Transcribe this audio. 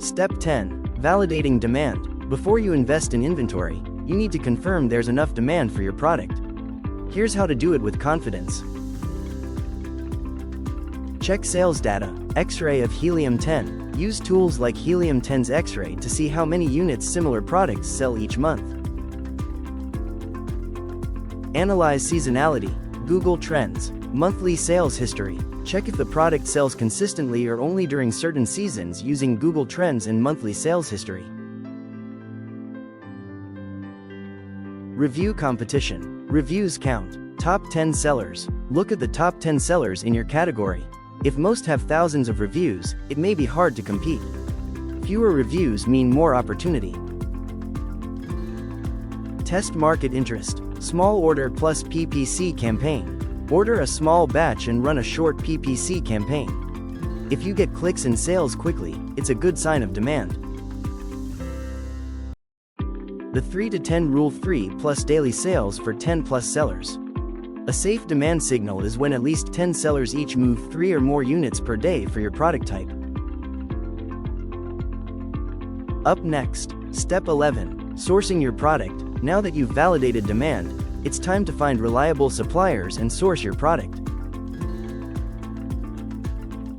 Step 10. Validating demand. Before you invest in inventory, you need to confirm there's enough demand for your product. Here's how to do it with confidence. Check sales data, X-ray of Helium-10. Use tools like Helium-10's X-ray to see how many units similar products sell each month. Analyze seasonality, Google Trends, monthly sales history. Check if the product sells consistently or only during certain seasons using Google Trends and monthly sales history. Review competition. Reviews count. Top 10 sellers. Look at the top 10 sellers in your category. If most have thousands of reviews, it may be hard to compete. Fewer reviews mean more opportunity. Test market interest. Small order plus PPC campaign. Order a small batch and run a short PPC campaign. If you get clicks and sales quickly, it's a good sign of demand. The 3 to 10 rule: 3 plus daily sales for 10 plus sellers. A safe demand signal is when at least 10 sellers each move 3 or more units per day for your product type. Up next, Step 11. Sourcing your product. Now that you've validated demand, it's time to find reliable suppliers and source your product.